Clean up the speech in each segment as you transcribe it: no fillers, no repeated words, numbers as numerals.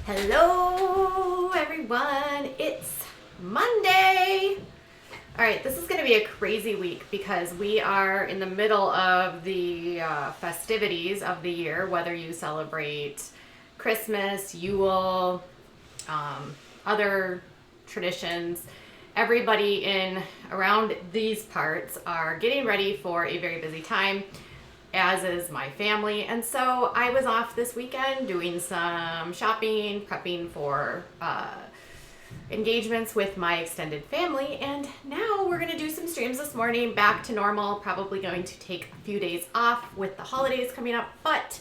Hello everyone, it's Monday. All right, this is going to be a crazy week because we are in the middle of the festivities of the year, whether you celebrate Christmas, Yule, other traditions. Everybody in around these parts are getting ready for a very busy time, as is my family. And so I was off this weekend doing some shopping, prepping for engagements with my extended family. And now we're going to do some streams this morning, back to normal. Probably going to take a few days off with the holidays coming up, but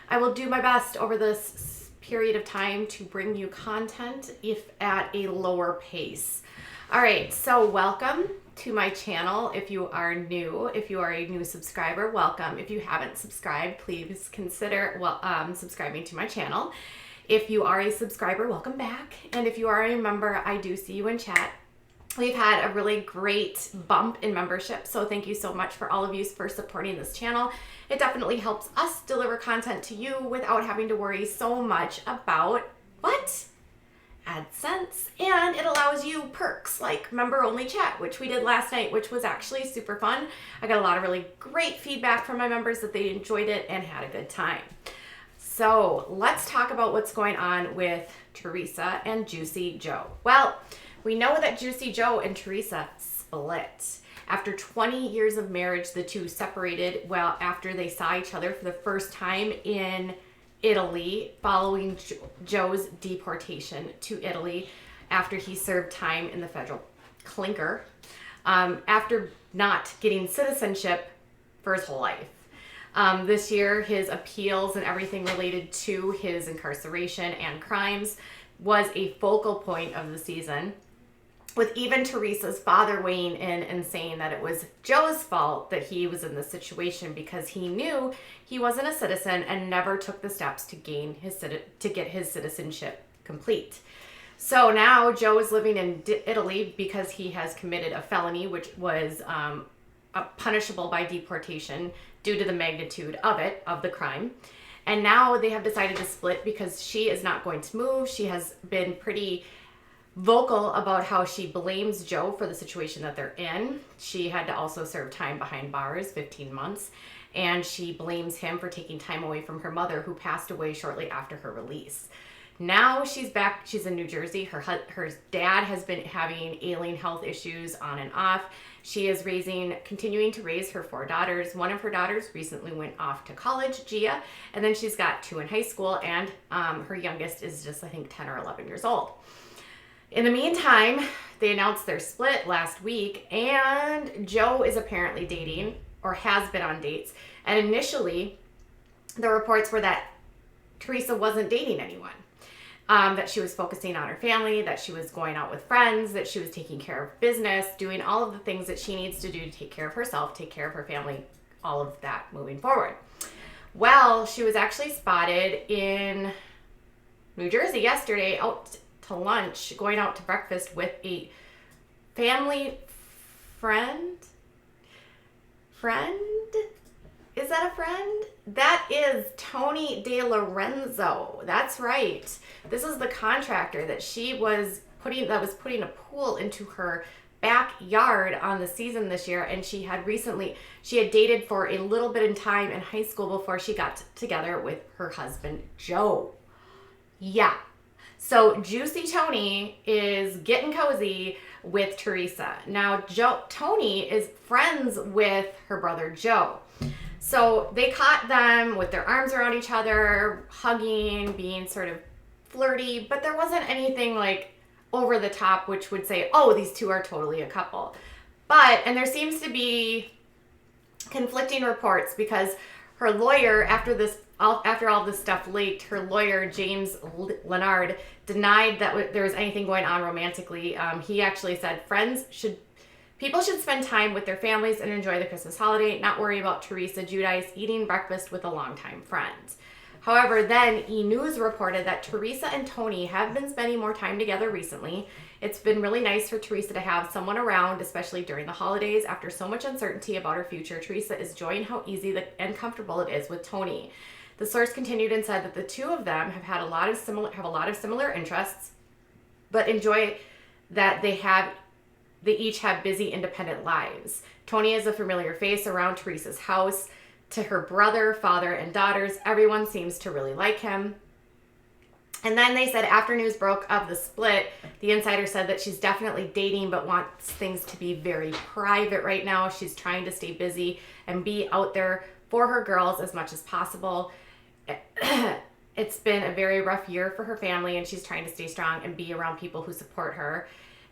I will do my best over this period of time to bring you content, if at a lower pace. All right, so welcome to my channel. If you are new, if you are a new subscriber, welcome. If you haven't subscribed, please consider subscribing to my channel. If you are a subscriber, welcome back. And if you are a member, I do see you in chat. We've had a really great bump in membership, so thank you so much for all of you for supporting this channel. It definitely helps us deliver content to you without having to worry so much about AdSense, and it allows you perks like member only chat, which we did last night, which was actually super fun. I got a lot of really great feedback from my members that they enjoyed it and had a good time. So let's talk about what's going on with Teresa and Juicy Joe. Well, we know that Juicy Joe and Teresa split. After 20 years of marriage, the two separated after they saw each other for the first time in Italy following Joe's deportation to Italy after he served time in the federal clinker, after not getting citizenship for his whole life. This year, his appeals and everything related to his incarceration and crimes was a focal point of the season, with even Teresa's father weighing in and saying that it was Joe's fault that he was in this situation because he knew he wasn't a citizen and never took the steps to get his citizenship complete. So now Joe is living in Italy because he has committed a felony, which was punishable by deportation due to the magnitude of the crime. And now they have decided to split because she is not going to move. She has been pretty vocal about how she blames Joe for the situation that they're in. She had to also serve time behind bars, 15 months, and she blames him for taking time away from her mother, who passed away shortly after her release. Now she's back. She's in New Jersey. Her dad has been having ailing health issues on and off. She is continuing to raise her 4 daughters. One of her daughters recently went off to college, Gia, and then she's got 2 in high school, and her youngest is just, I think, 10 or 11 years old. In the meantime, they announced their split last week, and Joe is apparently dating, or has been on dates. And initially, the reports were that Teresa wasn't dating anyone, that she was focusing on her family, that she was going out with friends, that she was taking care of business, doing all of the things that she needs to do to take care of herself, take care of her family, all of that moving forward. Well, she was actually spotted in New Jersey yesterday out to lunch, going out to breakfast with a family friend? Is that a friend? That is Tony De Lorenzo. That's right. This is the contractor that was putting a pool into her backyard on the season this year, and she had dated for a little bit of time in high school before she got together with her husband, Joe. Yeah. So Juicy Tony is getting cozy with Teresa. Now, Tony is friends with her brother Joe. So they caught them with their arms around each other, hugging, being sort of flirty, but there wasn't anything like over the top which would say, oh, these two are totally a couple. And there seems to be conflicting reports because her lawyer, after all this stuff leaked, her lawyer, James Leonard, denied that there was anything going on romantically. He actually said people should spend time with their families and enjoy the Christmas holiday, not worry about Teresa Giudice eating breakfast with a longtime friend. However, then E! News reported that Teresa and Tony have been spending more time together recently. It's been really nice for Teresa to have someone around, especially during the holidays. After so much uncertainty about her future, Teresa is enjoying how easy and comfortable it is with Tony. The source continued and said that the two of them have a lot of similar interests, but enjoy that they each have busy independent lives. Tony is a familiar face around Teresa's house. To her brother, father, and daughters, everyone seems to really like him. And then they said after news broke of the split, the insider said that she's definitely dating but wants things to be very private right now. She's trying to stay busy and be out there for her girls as much as possible. It's been a very rough year for her family, and she's trying to stay strong and be around people who support her.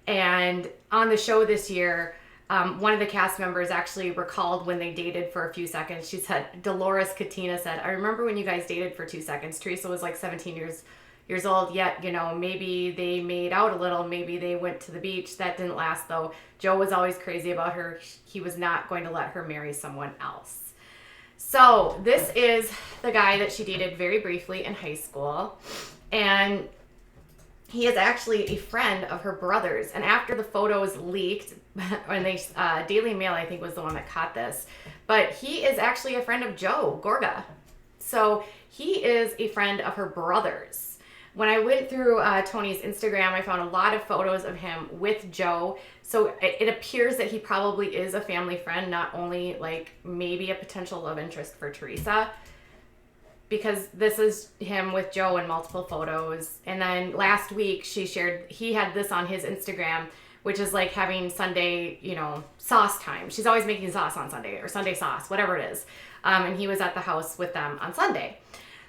And on the show this year, one of the cast members actually recalled when they dated for a few seconds. She said, Dolores Katina said, I remember when you guys dated for 2 seconds. Teresa was like 17 years old, yet, maybe they made out a little, maybe they went to the beach. That didn't last though. Joe was always crazy about her. He was not going to let her marry someone else. So this is the guy that she dated very briefly in high school, and he is actually a friend of her brother's. And after the photos leaked, and Daily Mail, I think, was the one that caught this, but he is actually a friend of Joe Gorga. So he is a friend of her brother's. When I went through Tony's Instagram, I found a lot of photos of him with Joe. So it appears that he probably is a family friend, not only like maybe a potential love interest for Teresa, because this is him with Joe in multiple photos. And then last week he had this on his Instagram, which is like having Sunday, sauce time. She's always making sauce on Sunday, or Sunday sauce, whatever it is. And he was at the house with them on Sunday.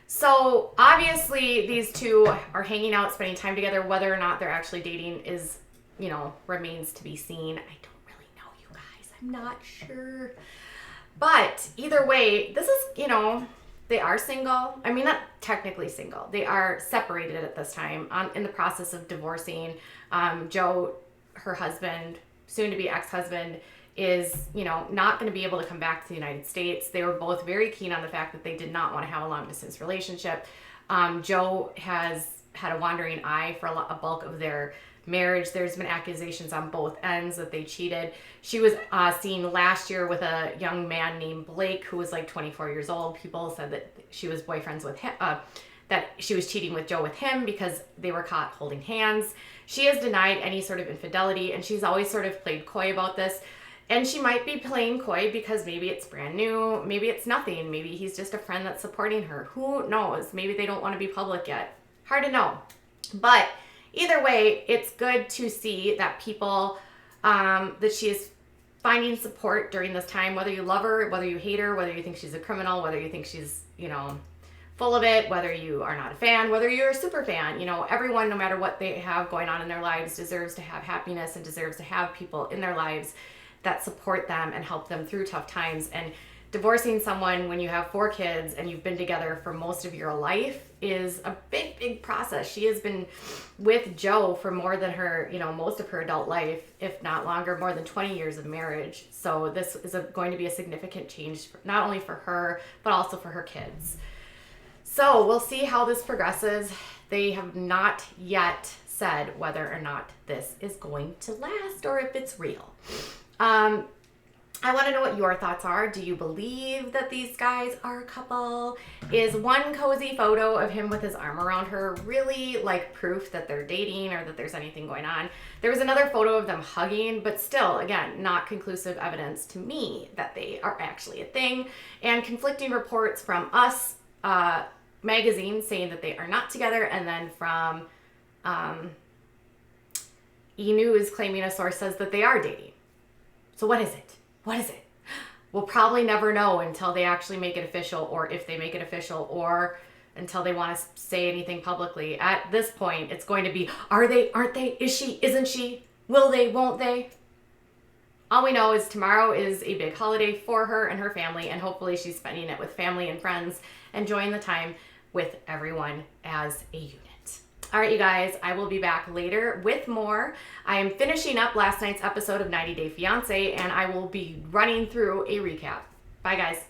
So obviously these two are hanging out, spending time together. Whether or not they're actually dating is, remains to be seen. I don't really know, you guys. I'm not sure. But either way, this is, they are single. I mean, not technically single. They are separated at this time, in the process of divorcing. Joe, her husband, soon to be ex-husband, is, not going to be able to come back to the United States. They were both very keen on the fact that they did not want to have a long distance relationship. Joe has had a wandering eye for a bulk of their marriage. There's been accusations on both ends that they cheated. She was seen last year with a young man named Blake, who was like 24 years old. People said that she was boyfriends with him, that she was cheating with Joe with him because they were caught holding hands. She has denied any sort of infidelity, and she's always sort of played coy about this. And she might be playing coy because maybe it's brand new, maybe it's nothing, maybe he's just a friend that's supporting her. Who knows? Maybe they don't want to be public yet. Hard to know. But either way, it's good to see that people, that she is finding support during this time, whether you love her, whether you hate her, whether you think she's a criminal, whether you think she's, full of it, whether you are not a fan, whether you're a super fan. Everyone, no matter what they have going on in their lives, deserves to have happiness and deserves to have people in their lives that support them and help them through tough times. And divorcing someone when you have 4 kids and you've been together for most of your life is a big, big process. She has been with Joe for more than her, most of her adult life, if not longer, more than 20 years of marriage. So this is going to be a significant change, not only for her, but also for her kids. So we'll see how this progresses. They have not yet said whether or not this is going to last or if it's real. I want to know what your thoughts are. Do you believe that these guys are a couple? Is one cozy photo of him with his arm around her really like proof that they're dating or that there's anything going on? There was another photo of them hugging, but still, again, not conclusive evidence to me that they are actually a thing. And conflicting reports from Us magazine saying that they are not together, and then from E! News claiming a source says that they are dating. So what is it? What is it? We'll probably never know until they actually make it official, or if they make it official, or until they want to say anything publicly. At this point, it's going to be, are they, aren't they, is she, isn't she, will they, won't they? All we know is tomorrow is a big holiday for her and her family, and hopefully she's spending it with family and friends, enjoying the time with everyone as a unit. All right, you guys, I will be back later with more. I am finishing up last night's episode of 90 Day Fiancé, and I will be running through a recap. Bye, guys.